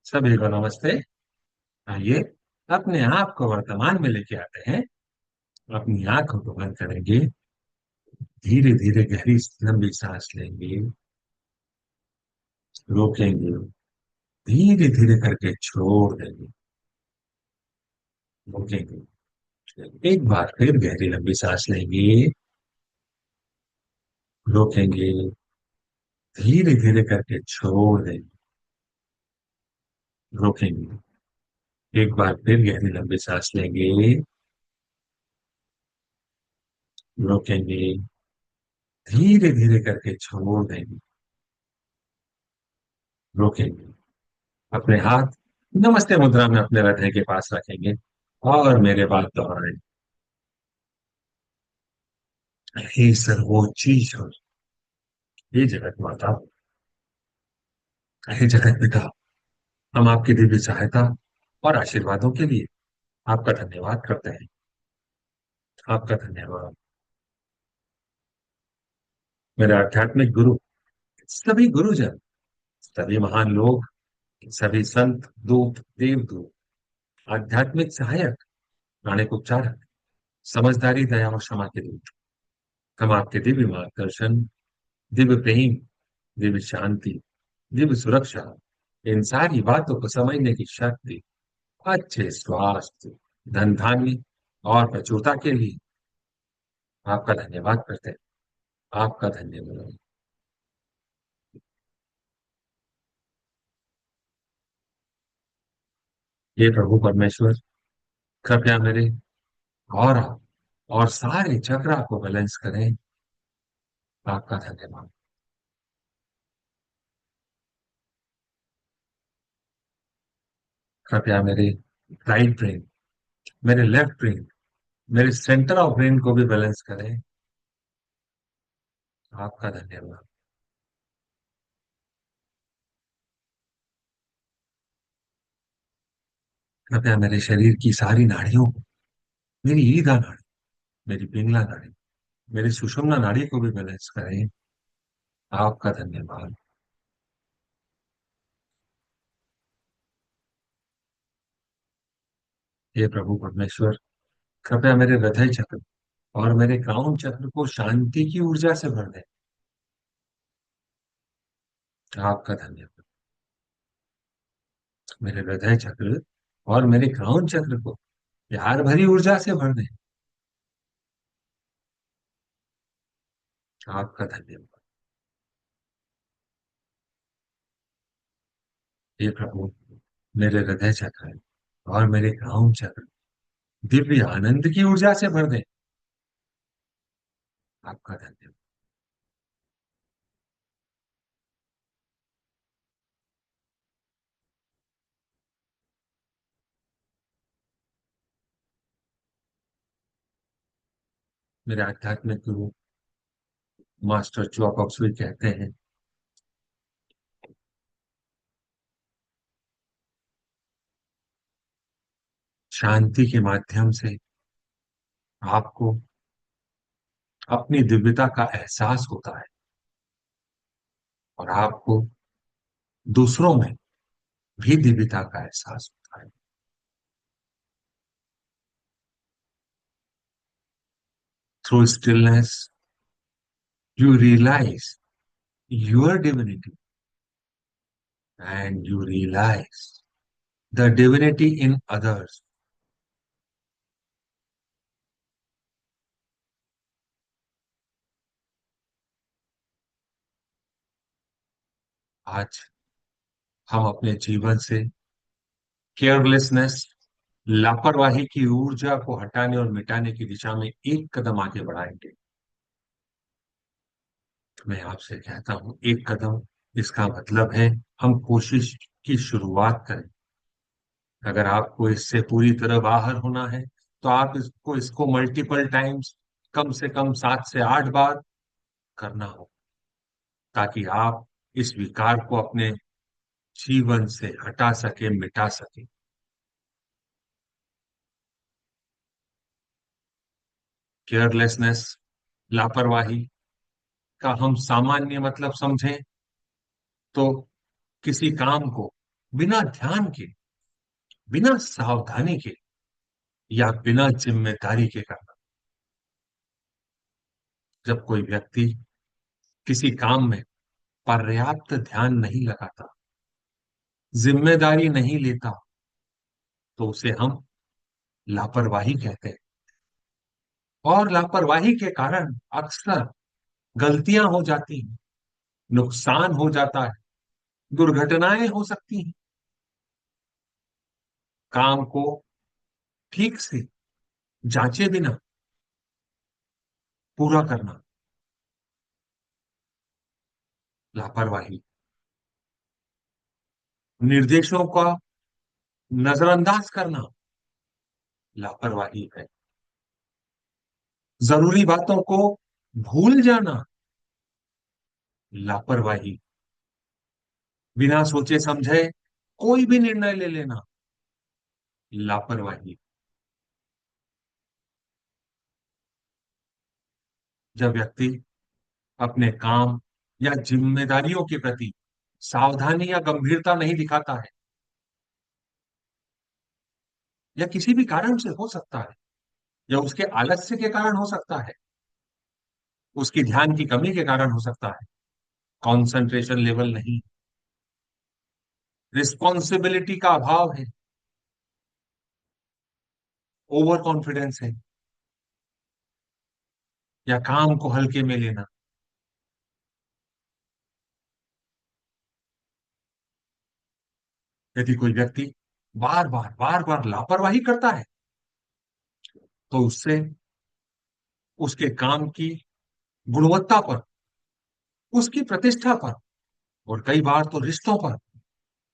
सभी को नमस्ते। आइए अपने आप को वर्तमान में लेके आते हैं। अपनी आंखों को बंद करेंगे। धीरे धीरे गहरी लंबी सांस लेंगे। रोकेंगे। धीरे धीरे करके छोड़ देंगे। रोकेंगे। एक बार फिर गहरी लंबी सांस लेंगे। रोकेंगे। धीरे धीरे करके छोड़ देंगे। रोकेंगे। एक बार फिर गहरी लंबी सांस लेंगे। रोकेंगे। धीरे धीरे करके छोड़ देंगे। रोकेंगे। अपने हाथ नमस्ते मुद्रा में अपने हृदय के पास रखेंगे और मेरे बात दोहराएं। हे सर्वोच्च ईश्वर, हे जगत माता, हे जगत पिता, हम आपकी दिव्य सहायता और आशीर्वादों के लिए आपका धन्यवाद करते हैं। आपका धन्यवाद। मेरे आध्यात्मिक गुरु, सभी गुरुजन, सभी महान लोग, सभी संत दूत देवदूत, आध्यात्मिक सहायक, प्राणिक उपचारक, समझदारी दया और क्षमा के दूत, हम आपके दिव्य मार्गदर्शन, दिव्य प्रेम, दिव्य शांति, दिव्य सुरक्षा, इन सारी बातों को समझने की शक्ति, अच्छे स्वास्थ्य, धन धान्य और प्रचुरता के लिए आपका धन्यवाद करते हैं। आपका धन्यवाद। ये प्रभु परमेश्वर, कृपया मेरे और और सारे चक्रा को बैलेंस करें। आपका धन्यवाद। कृपया मेरे राइट ब्रेन, मेरे लेफ्ट ब्रेन, मेरे सेंटर ऑफ ब्रेन को भी बैलेंस करें। आपका धन्यवाद। कृपया मेरे शरीर की सारी नाड़ियों को, मेरी ईदा नाड़ी, मेरी पिंगला नाड़ी, मेरी सुषुम्ना नाड़ी को भी बैलेंस करें। आपका धन्यवाद। हे प्रभु परमेश्वर, कृपया मेरे हृदय चक्र और मेरे क्राउन चक्र को शांति की ऊर्जा से भर दें। आपका धन्यवाद। मेरे हृदय चक्र और मेरे क्राउन चक्र को प्यार भरी ऊर्जा से भर दें। आपका धन्यवाद। हे प्रभु, मेरे हृदय चक्र और मेरे क्राउन चक्र दिव्य आनंद की ऊर्जा से भर दें। आपका धन्यवाद। मेरे आध्यात्मिक गुरु मास्टर चौक ऑक्सवी कहते हैं, शांति के माध्यम से आपको अपनी दिव्यता का एहसास होता है और आपको दूसरों में भी दिव्यता का एहसास होता है। Through stillness you realize your divinity and you realize the divinity in others. आज हम अपने जीवन से केयरलेसनेस, लापरवाही की ऊर्जा को हटाने और मिटाने की दिशा में एक कदम आगे बढ़ाएंगे। मैं आपसे कहता हूं, एक कदम, इसका मतलब है हम कोशिश की शुरुआत करें। अगर आपको इससे पूरी तरह बाहर होना है तो आप इसको मल्टीपल टाइम्स, कम से कम 7 से 8 बार करना हो, ताकि आप इस विकार को अपने जीवन से हटा सके, मिटा सके। केयरलेसनेस, लापरवाही का हम सामान्य मतलब समझें तो किसी काम को बिना ध्यान के, बिना सावधानी के, या बिना जिम्मेदारी के करना। जब कोई व्यक्ति किसी काम में पर्याप्त ध्यान नहीं लगाता, जिम्मेदारी नहीं लेता, तो उसे हम लापरवाही कहते हैं। और लापरवाही के कारण अक्सर गलतियां हो जाती हैं, नुकसान हो जाता है, दुर्घटनाएं हो सकती हैं। काम को ठीक से जांचे बिना पूरा करना लापरवाही। निर्देशों का नजरअंदाज करना लापरवाही है। जरूरी बातों को भूल जाना लापरवाही। बिना सोचे समझे कोई भी निर्णय ले लेना लापरवाही। जब व्यक्ति अपने काम या जिम्मेदारियों के प्रति सावधानी या गंभीरता नहीं दिखाता है, या किसी भी कारण से हो सकता है, या उसके आलस्य के कारण हो सकता है, उसकी ध्यान की कमी के कारण हो सकता है, कंसंट्रेशन लेवल नहीं, रिस्पॉन्सिबिलिटी का अभाव है, ओवर कॉन्फिडेंस है, या काम को हल्के में लेना। यदि कोई व्यक्ति बार बार लापरवाही करता है, तो उससे उसके काम की गुणवत्ता पर, उसकी प्रतिष्ठा पर, और कई बार तो रिश्तों पर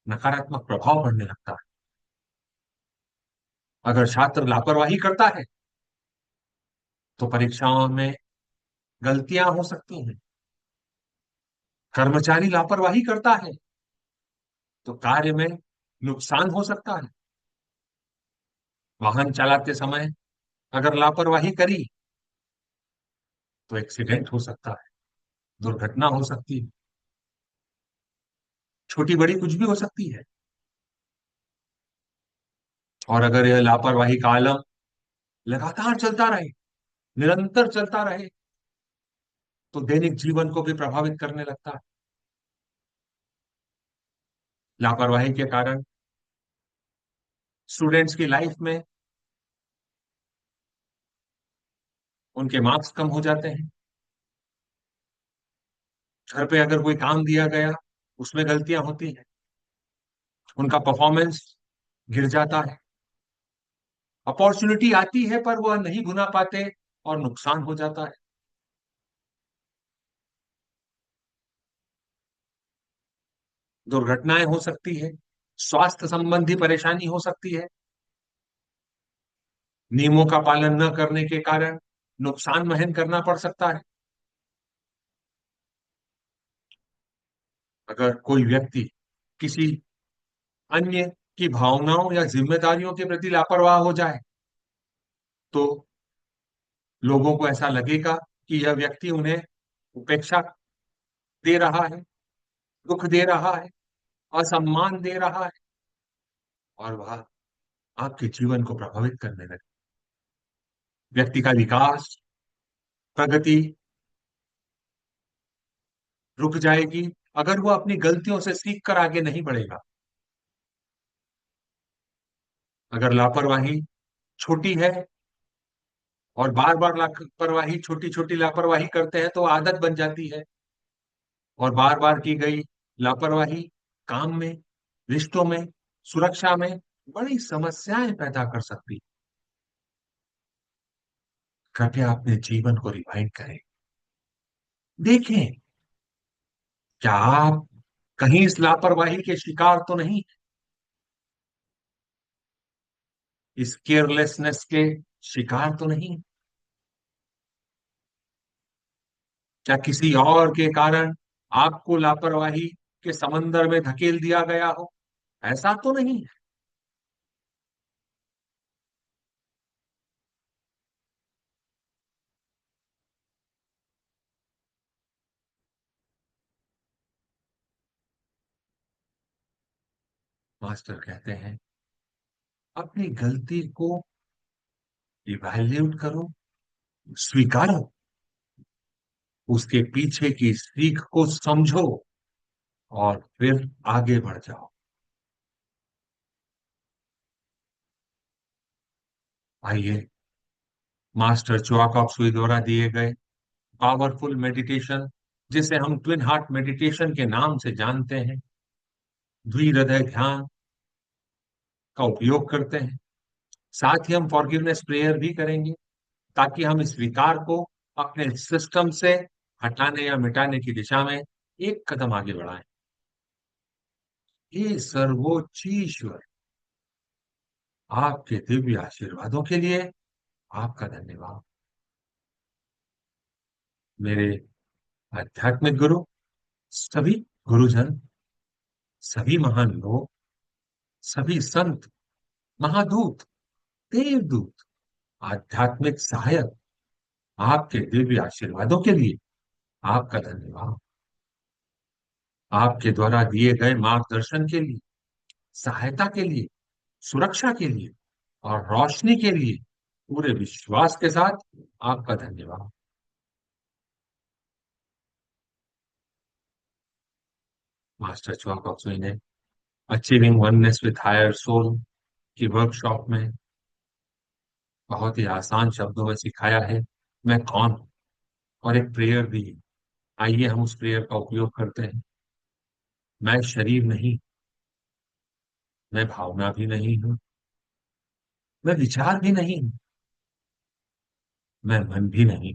नकारात्मक प्रभाव पड़ने लगता है। अगर छात्र लापरवाही करता है, तो परीक्षाओं में गलतियां हो सकती हैं। कर्मचारी लापरवाही करता है, तो कार्य में नुकसान हो सकता है। वाहन चलाते समय अगर लापरवाही करी, तो एक्सीडेंट हो सकता है, दुर्घटना हो सकती है, छोटी बड़ी कुछ भी हो सकती है। और अगर यह लापरवाही का आलम लगातार चलता रहे, निरंतर चलता रहे, तो दैनिक जीवन को भी प्रभावित करने लगता है। लापरवाही के कारण स्टूडेंट्स की लाइफ में उनके मार्क्स कम हो जाते हैं। घर पे अगर कोई काम दिया गया, उसमें गलतियां होती हैं, उनका परफॉर्मेंस गिर जाता है। अपॉर्चुनिटी आती है पर वह नहीं भुना पाते, और नुकसान हो जाता है। दुर्घटनाएं हो सकती है, स्वास्थ्य संबंधी परेशानी हो सकती है, नियमों का पालन न करने के कारण नुकसान वहन करना पड़ सकता है। अगर कोई व्यक्ति किसी अन्य की भावनाओं या जिम्मेदारियों के प्रति लापरवाह हो जाए, तो लोगों को ऐसा लगेगा कि यह व्यक्ति उन्हें उपेक्षा दे रहा है, दुख दे रहा है, असम्मान दे रहा है, और वह आपके जीवन को प्रभावित करने लगे। व्यक्ति का विकास, प्रगति रुक जाएगी, अगर वो अपनी गलतियों से सीख कर आगे नहीं बढ़ेगा। अगर लापरवाही छोटी है, और बार बार लापरवाही, छोटी छोटी लापरवाही करते हैं, तो आदत बन जाती है। और बार बार की गई लापरवाही काम में, रिश्तों में, सुरक्षा में बड़ी समस्याएं पैदा कर सकती। कृपया अपने जीवन को रिवाइंड करें। देखें, क्या आप कहीं इस लापरवाही के शिकार तो नहीं, इस केयरलेसनेस के शिकार तो नहीं? क्या किसी और के कारण आपको लापरवाही के समंदर में धकेल दिया गया हो? ऐसा तो नहीं है। मास्टर कहते हैं, अपनी गलती को इवैल्यूएट करो, स्वीकारो, उसके पीछे की सीख को समझो और फिर आगे बढ़ जाओ। आइए मास्टर च्वाक सुई द्वारा दिए गए पावरफुल मेडिटेशन, जिसे हम ट्विन हार्ट मेडिटेशन के नाम से जानते हैं, द्विहृदय ध्यान का उपयोग करते हैं। साथ ही हम फॉरगिवनेस प्रेयर भी करेंगे, ताकि हम इस विकार को अपने सिस्टम से हटाने या मिटाने की दिशा में एक कदम आगे बढ़ाएं। हे सर्वोच्च ईश्वर, आपके दिव्य आशीर्वादों के लिए आपका धन्यवाद। मेरे आध्यात्मिक गुरु, सभी गुरुजन, सभी महान लोग, सभी संत, महादूत, देवदूत, आध्यात्मिक सहायक, आपके दिव्य आशीर्वादों के लिए आपका धन्यवाद। आपके द्वारा दिए गए मार्गदर्शन के लिए, सहायता के लिए, सुरक्षा के लिए और रोशनी के लिए पूरे विश्वास के साथ आपका धन्यवाद। मास्टर चौकसी ने achieving oneness with higher soul की वर्कशॉप में बहुत ही आसान शब्दों में सिखाया है, मैं कौन हूं, और एक प्रेयर भी है। आइए हम उस प्रेयर का उपयोग करते हैं। मैं शरीर नहीं, मैं भावना भी नहीं हूं, मैं विचार भी नहीं हूं, मैं मन भी नहीं।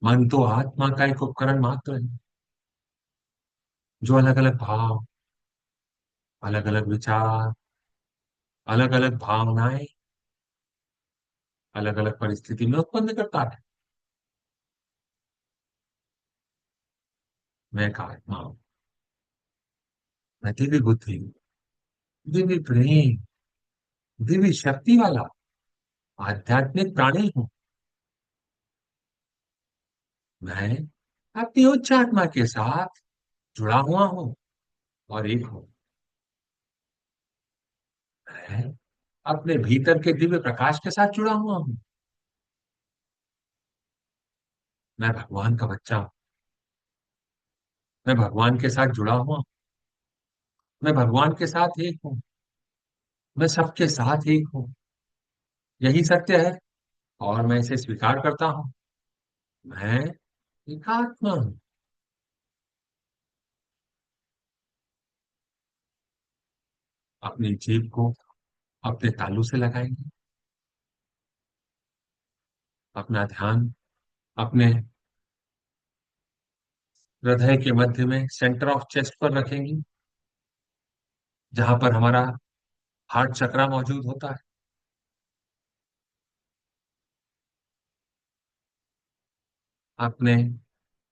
मन तो आत्मा का एक उपकरण मात्र है, जो अलग अलग भाव, अलग अलग विचार, अलग अलग भावनाएं, अलग अलग परिस्थिति में उत्पन्न करता है। मैं एक आत्मा हूं, मैं दिव्य बुद्धि, दिव्य प्रेम, दिव्य शक्ति वाला आध्यात्मिक प्राणी हूं। मैं अपनी उच्च आत्मा के साथ जुड़ा हुआ हूं और एक हूं। मैं अपने भीतर के दिव्य प्रकाश के साथ जुड़ा हुआ हूं। मैं भगवान का बच्चा हूं। मैं भगवान के साथ जुड़ा हुआ हूं। मैं भगवान के साथ एक हूं। मैं सबके साथ एक हूं। यही सत्य है और मैं इसे स्वीकार करता हूं। मैं एक आत्मा हूं। अपनी जीभ को अपने तालू से लगाएंगे, अपना ध्यान अपने हृदय के मध्य में सेंटर ऑफ चेस्ट पर रखेंगे, जहां पर हमारा हार्ट चक्रा मौजूद होता है। अपने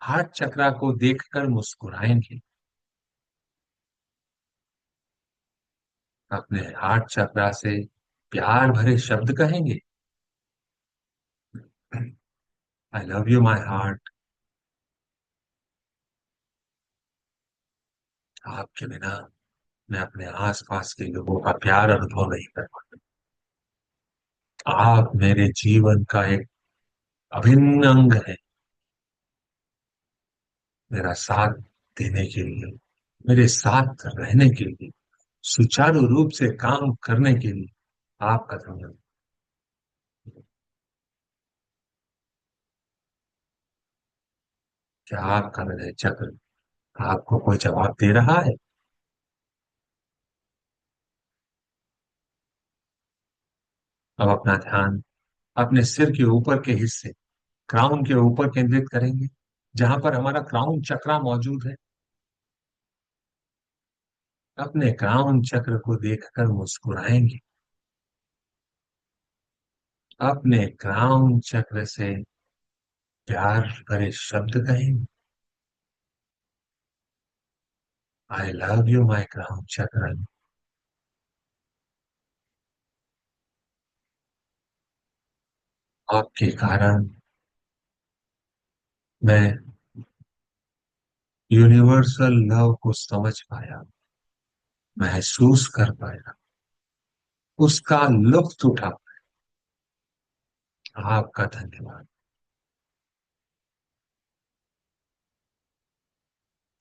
हार्ट चक्रा को देखकर मुस्कुराएंगे, अपने हार्ट चक्रा से प्यार भरे शब्द कहेंगे। I love you my heart. आपके बिना मैं अपने आसपास के लोगों का प्यार अनुभव नहीं कर पाता। आप मेरे जीवन का एक अभिन्न अंग है, मेरा साथ देने के लिए, मेरे साथ रहने के लिए, सुचारू रूप से काम करने के लिए आपका धन्यवाद। क्या आपका हृदय चक्र आपको कोई जवाब दे रहा है? अब अपना ध्यान अपने सिर के ऊपर के हिस्से, क्राउन के ऊपर केंद्रित करेंगे, जहां पर हमारा क्राउन चक्रा मौजूद है। अपने क्राउन चक्र को देखकर मुस्कुराएंगे, अपने क्राउन चक्र से प्यार भरे शब्द कहेंगे। I love you my crown चक्र। आपके कारण मैं यूनिवर्सल लव को समझ पाया। महसूस कर पाया, उसका लुत्फ उठा पाया। आपका धन्यवाद।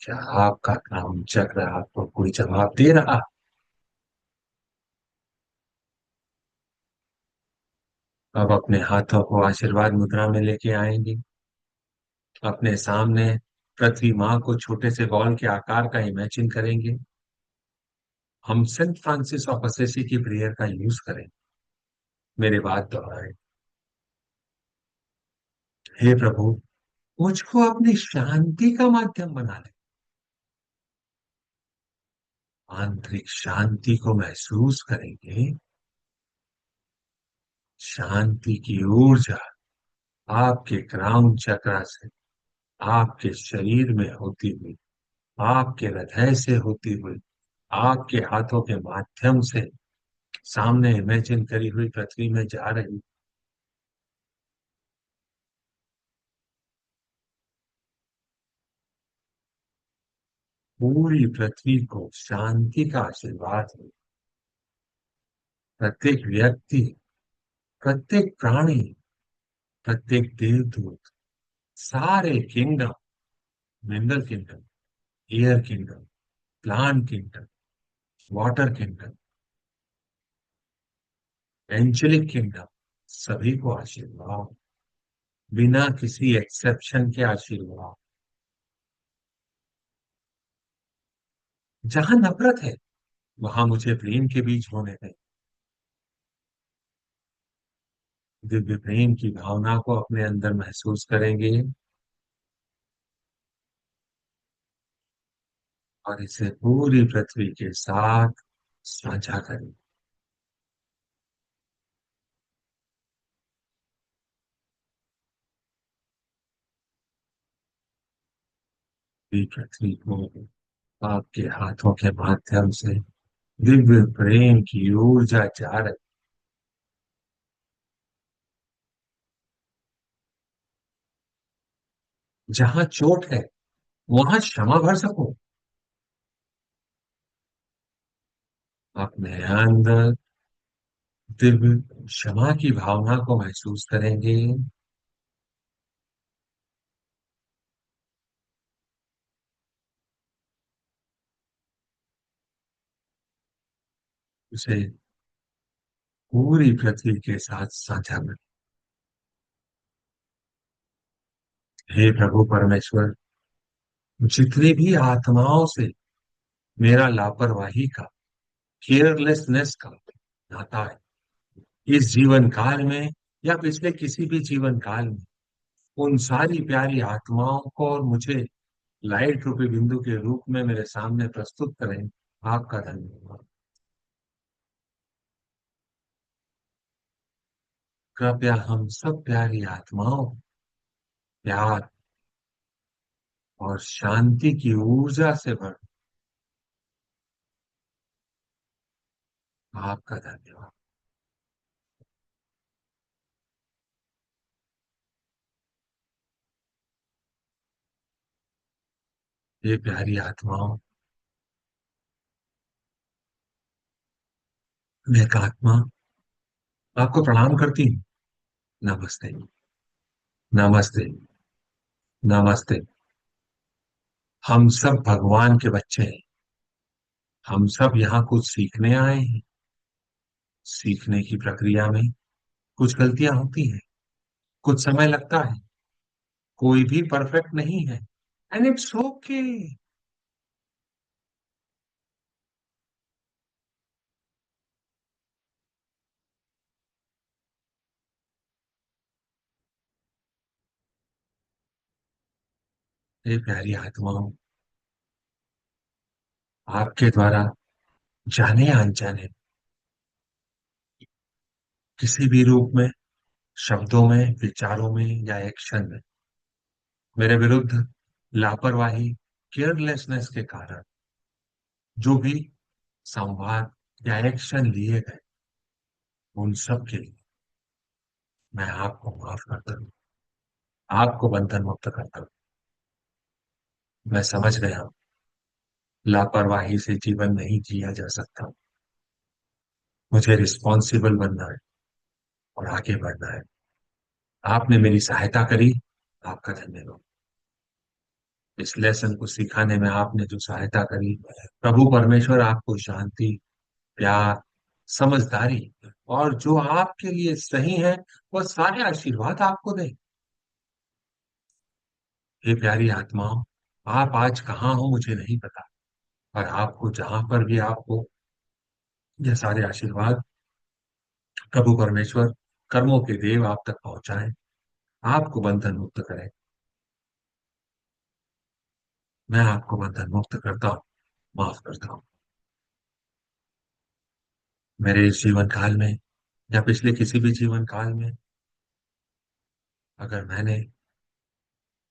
क्या आपका काम चक्र आपको कोई जवाब दे रहा? अब अपने हाथों को आशीर्वाद मुद्रा में लेके आएंगे। अपने सामने पृथ्वी माँ को छोटे से बॉल के आकार का इमेजिन करेंगे। हम सेंट फ्रांसिस ऑफ असेसी की प्रेयर का यूज करें। मेरे बात दोहराए। हे प्रभु, मुझको अपनी शांति का माध्यम बना ले। आंतरिक शांति को महसूस करेंगे। शांति की ऊर्जा आपके क्राउन चक्रा से, आपके शरीर में होती हुई, आपके हृदय से होती हुई, आपके हाथों के माध्यम से सामने इमेजिन करी हुई पृथ्वी में जा रही। पूरी पृथ्वी को शांति का आशीर्वाद हो। प्रत्येक व्यक्ति, प्रत्येक प्राणी, प्रत्येक देवदूत, सारे kingdom, mineral kingdom, air kingdom, plant kingdom, water kingdom, angelic kingdom, सभी को आशीर्वाद, बिना किसी एक्सेप्शन के आशीर्वाद। जहां नफरत है वहां मुझे प्रेम के बीज होने दें। दिव्य प्रेम की भावना को अपने अंदर महसूस करेंगे और इसे पूरी पृथ्वी के साथ साझा करें। पूरी पृथ्वी को आपके हाथों के माध्यम से दिव्य प्रेम की ऊर्जा जा रही। जहां चोट है वहां क्षमा भर सको। अपने अंदर दिव्य क्षमा की भावना को महसूस करेंगे। उसे पूरी पृथ्वी के साथ साझा करें। हे प्रभु परमेश्वर, जितनी भी आत्माओं से मेरा लापरवाही का, केयरलेसनेस का नाता है, इस जीवन काल में या पिछले किसी भी जीवन काल में, उन सारी प्यारी आत्माओं को और मुझे लाइट रूपी बिंदु के रूप में मेरे सामने प्रस्तुत करें। आपका धन्यवाद। कृपया हम सब प्यारी आत्माओं प्यार और शांति की ऊर्जा से भर। आपका धन्यवाद। ये प्यारी आत्माओं, मैं एक आत्मा आपको प्रणाम करती हूँ। नमस्ते। नमस्ते। नमस्ते। हम सब भगवान के बच्चे हैं। हम सब यहाँ कुछ सीखने आए हैं। सीखने की प्रक्रिया में कुछ गलतियां होती हैं, कुछ समय लगता है। कोई भी परफेक्ट नहीं है, एंड इट्स ओके। ये प्यारी आत्माओं, आपके द्वारा जाने या अनजाने किसी भी रूप में, शब्दों में, विचारों में या एक्शन में मेरे विरुद्ध लापरवाही, केयरलेसनेस के कारण जो भी संवाद या एक्शन लिए गए, उन सब के लिए मैं आपको माफ करता हूँ। आपको बंधन मुक्त करता हूँ। मैं समझ गया हूँ लापरवाही से जीवन नहीं जिया जा सकता। मुझे रिस्पॉन्सिबल बनना है और आगे बढ़ना है। आपने मेरी सहायता करी, आपका धन्यवाद। इस लेसन को सिखाने में आपने जो सहायता करी, प्रभु परमेश्वर आपको शांति, प्यार, समझदारी और जो आपके लिए सही है वह सारे आशीर्वाद आपको दे। हे प्यारी आत्माओं, आप आज कहाँ हो मुझे नहीं पता, पर आपको जहां पर भी आपको ये सारे आशीर्वाद प्रभु परमेश्वर कर्मों के देव आप तक पहुंचाएं, आपको बंधन मुक्त करें। मैं आपको बंधन मुक्त करता हूँ, माफ करता हूँ। मेरे इस जीवन काल में या पिछले किसी भी जीवन काल में अगर मैंने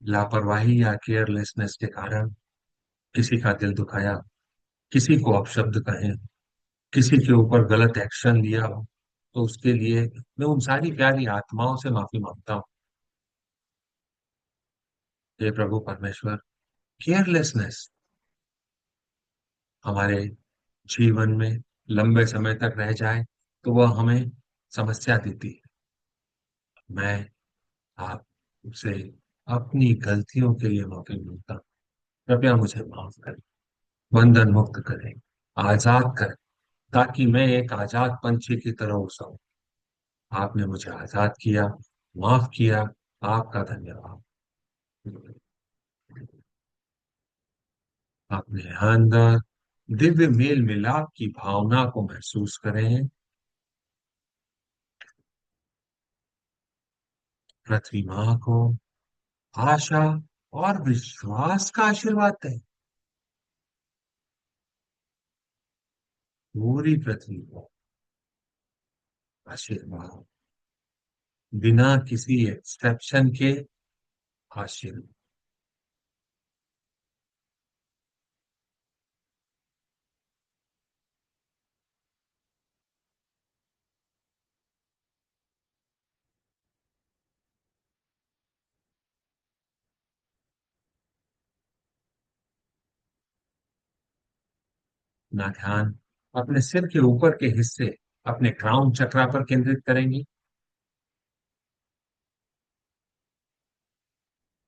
लापरवाही या केयरलेसनेस के कारण किसी का दिल दुखाया, किसी को अपशब्द कहे, किसी के ऊपर गलत एक्शन लिया हो, तो उसके लिए मैं उन सारी प्यारी आत्माओं से माफी मांगता हूँ। हे प्रभु परमेश्वर, केयरलेसनेस हमारे जीवन में लंबे समय तक रह जाए तो वह हमें समस्या देती है। मैं आपसे अपनी गलतियों के लिए माफी मांगता हूँ। कृपया मुझे माफ करें, बंधन मुक्त करें, आजाद करें, ताकि मैं एक आजाद पंछी की तरह उड़ सकूं। आपने मुझे आजाद किया, माफ किया, आपका धन्यवाद। अपने अंदर दिव्य मेल मिलाप की भावना को महसूस करें। पृथ्वी माँ को आशा और विश्वास का आशीर्वाद दें। पूरी पृथ्वी को आशीर्वाद, बिना किसी एक्सेप्शन के आशीर्वाद। अपना ध्यान अपने सिर के ऊपर के हिस्से, अपने क्राउन चक्रा पर केंद्रित करेंगी।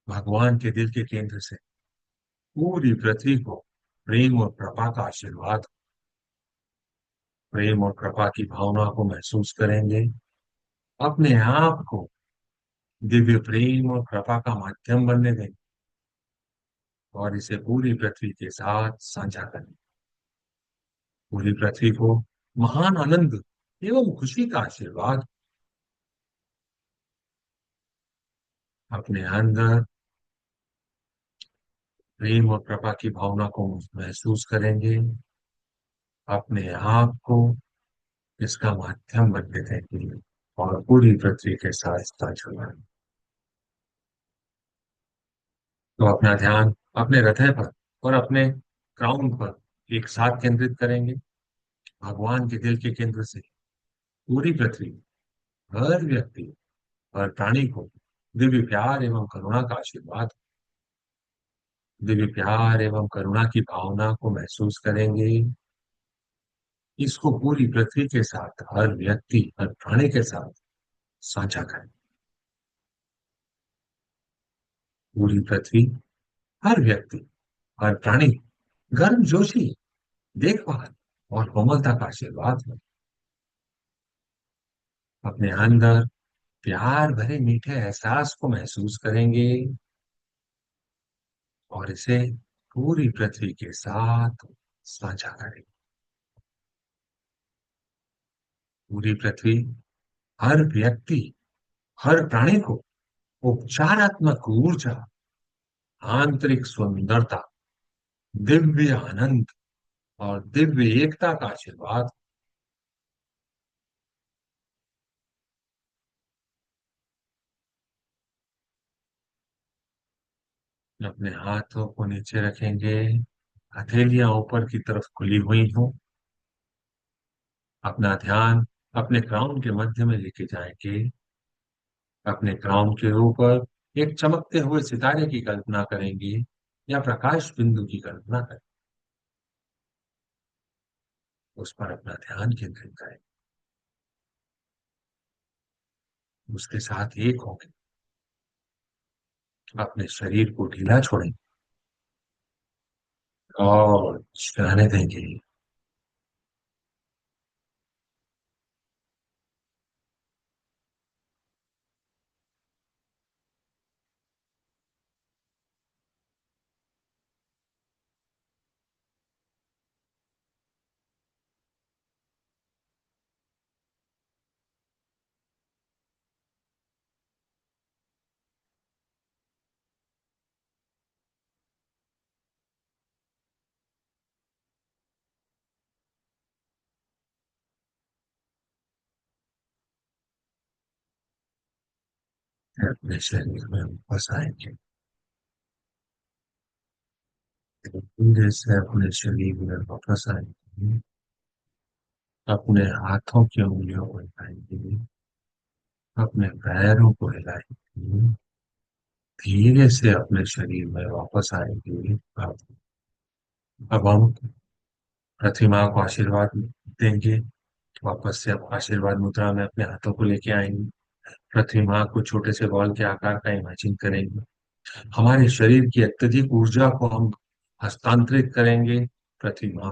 भगवान के दिल के केंद्र से पूरी पृथ्वी को प्रेम और कृपा का आशीर्वाद, प्रेम और कृपा की भावना को महसूस करेंगे। अपने आप को दिव्य प्रेम और कृपा का माध्यम बनने दें और इसे पूरी पृथ्वी के साथ साझा करें। पूरी पृथ्वी को महान आनंद एवं खुशी का आशीर्वाद अपने अंदर प्रेम और कृपा की भावना को महसूस करेंगे। अपने आप को इसका माध्यम बनने देंगे और पूरी पृथ्वी के साथ साझा करें। तो अपना ध्यान अपने हृदय पर और अपने क्राउन पर एक साथ केंद्रित करेंगे। भगवान के दिल के केंद्र से पूरी पृथ्वी, हर व्यक्ति, हर प्राणी को दिव्य प्यार एवं करुणा का आशीर्वाद, दिव्य प्यार एवं करुणा की भावना को महसूस करेंगे। इसको पूरी पृथ्वी के साथ, हर व्यक्ति, हर प्राणी के साथ साझा करें। पूरी पृथ्वी, हर व्यक्ति, हर प्राणी गर्मजोशी, देखभाल और कोमलता का आशीर्वाद हो। अपने अंदर प्यार भरे मीठे एहसास को महसूस करेंगे और इसे पूरी पृथ्वी के साथ साझा करें। पूरी पृथ्वी, हर व्यक्ति, हर प्राणी को उपचारात्मक ऊर्जा, आंतरिक सुंदरता, दिव्य आनंद और दिव्य एकता का आशीर्वाद। अपने हाथों को नीचे रखेंगे, हथेलियां ऊपर की तरफ खुली हुई हो। अपना ध्यान अपने क्राउन के मध्य में लेके जाएंगे। अपने क्राउन के ऊपर एक चमकते हुए सितारे की कल्पना करेंगे या प्रकाश बिंदु की कल्पना करें। उस पर अपना ध्यान केंद्रित करें, उसके साथ एक होंगे, अपने शरीर को ढीला छोड़ें और चलाने देंगे। अपने शरीर में वापस आएंगे, धीरे से अपने शरीर में वापस आएंगे, अपने हाथों की उंगलियों को हिलाएंगे, अपने पैरों को हिलाएंगे, धीरे से अपने शरीर में वापस आएंगे। अब हम प्रतिमा को आशीर्वाद देंगे, वापस से अब आशीर्वाद मुद्रा में अपने हाथों को लेके आएंगे, प्रतिमा को छोटे से बॉल के आकार का इमेजिन करेंगे, हमारे शरीर की अत्यधिक ऊर्जा को हम हस्तांतरित करेंगे प्रतिमा,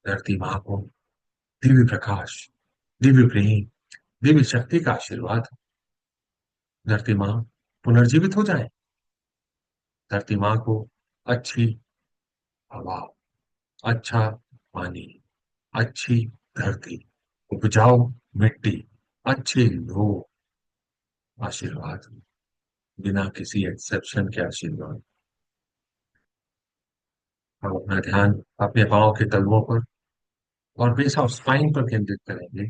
धरती माँ को दिव्य प्रकाश, दिव्य प्रेम, दिव्य शक्ति का आशीर्वाद। धरती माँ पुनर्जीवित हो जाए, धरती माँ को अच्छी हवा, अच्छा पानी, अच्छी धरती, उपजाऊ मिट्टी, अच्छे लोग, आशीर्वाद, बिना किसी एक्सेप्शन के आशीर्वाद। हम अपना ध्यान अपने पाँव के तलवों पर और बेस ऑफ स्पाइन पर केंद्रित करेंगे।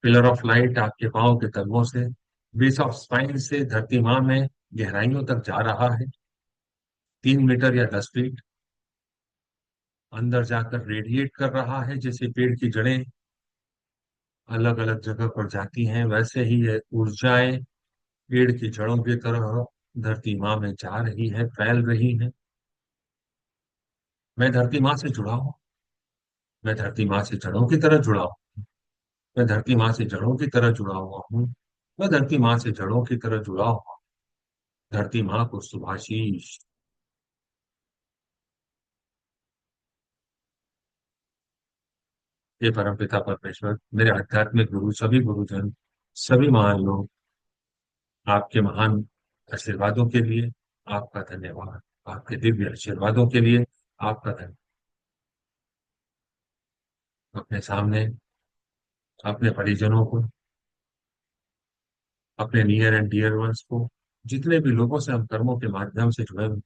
पिलर ऑफ लाइट आपके पाँव के तलवों से बेस ऑफ स्पाइन से धरती माँ में गहराइयों तक जा रहा है, 3 मीटर या 10 फीट अंदर जाकर रेडिएट कर रहा है। जैसे पेड़ की जड़ें अलग अलग जगह पर जाती हैं, वैसे ही ये ऊर्जाएं पेड़ की जड़ों की तरह धरती माँ में जा रही है, फैल रही है। मैं धरती माँ से जुड़ा हूँ, मैं धरती माँ से जड़ों की तरह जुड़ा हूँ, मैं धरती माँ से जड़ों की तरह जुड़ा हुआ हूँ, मैं धरती माँ से जड़ों की तरह जुड़ा हुआ हूँ। धरती माँ को सुभाशीष। हे परमपिता परमेश्वर, मेरे आध्यात्मिक गुरु, सभी गुरुजन, सभी महान लोग, आपके महान आशीर्वादों के लिए आपका धन्यवाद, आपके दिव्य आशीर्वादों के लिए आपका धन्यवाद। अपने सामने अपने परिजनों को, अपने नियर एंड डियर वंस को, जितने भी लोगों से हम कर्मों के माध्यम से जुड़े हुए,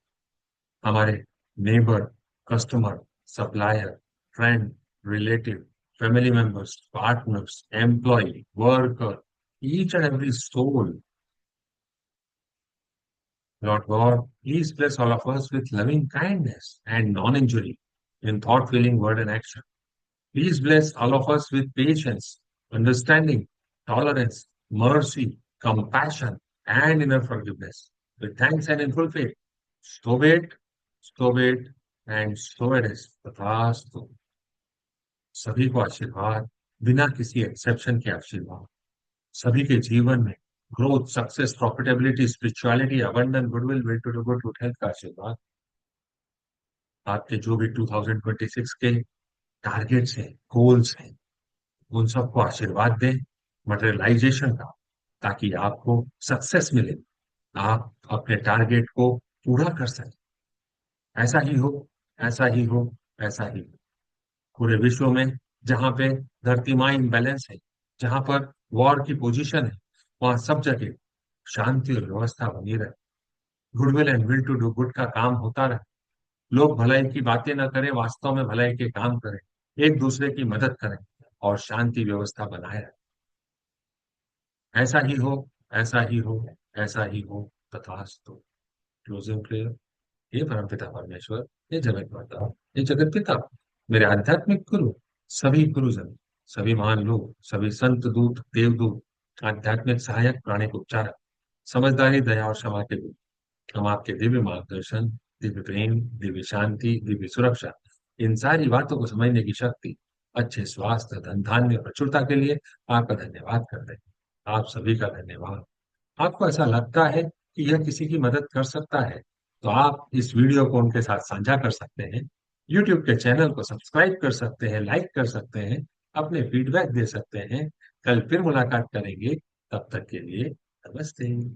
हमारे neighbour, customer, supplier, friend, relative, family members, partners, employ, worker, each and every soul, Lord God, please bless all of us with loving kindness and non-injury in thought, feeling, word, and action. Please bless all of us with patience, understanding, tolerance, mercy, compassion, and inner forgiveness. With thanks and in full faith. So be it, so be it, and so it is. तथास्तु। सभी को आशीर्वाद, बिना किसी exception के आशीर्वाद, सभी के जीवन में growth, success, profitability, spirituality, abundance, goodwill, will to do good, good health का आशीर्वाद। आपके जो भी 2026 के टारगेट्स हैं, गोल्स हैं, उन सबको आशीर्वाद दें, मटेरियलाइजेशन का, ताकि आपको सक्सेस मिले, आप अपने टारगेट को पूरा कर सकें। ऐसा ही हो, ऐसा ही हो, ऐसा ही हो। पूरे विश्व में जहां पे धरती माँ इम्बैलेंस है, जहां पर वॉर की पोजीशन है, वहां सब जगह शांति और व्यवस्था बनी रहे, goodwill and will to do good का काम होता रहे, लोग भलाई की बातें न करें, वास्तव में भलाई के काम करें, एक दूसरे की मदद करें और शांति व्यवस्था बनाए रखें। ऐसा ही हो, ऐसा ही हो, ऐसा ही हो, तथास्तु। Closing prayer. हे परमपिता परमेश्वर, हे जगत माता, हे जगत पिता, मेरे आध्यात्मिक गुरु, सभी गुरुजन, सभी महान लोग, सभी संत दूत, देवदूत, आध्यात्मिक सहायक, प्राणिक उपचारक, समझदारी, दया और क्षमा के गुरु, हम आपके दिव्य मार्गदर्शन दिव्य प्रेम, दिव्य शांति, दिव्य सुरक्षा, इन सारी बातों को समझने की शक्ति, अच्छे स्वास्थ्य, धन धान्य, प्रचुरता के लिए आपका धन्यवाद करते हैं। आप सभी का धन्यवाद। आपको ऐसा लगता है कि यह किसी की मदद कर सकता है, तो आप इस वीडियो को उनके साथ साझा कर सकते हैं, यूट्यूब के चैनल को सब्सक्राइब कर सकते हैं, लाइक कर सकते हैं, अपने फीडबैक दे सकते हैं। कल फिर मुलाकात करेंगे, तब तक के लिए नमस्ते।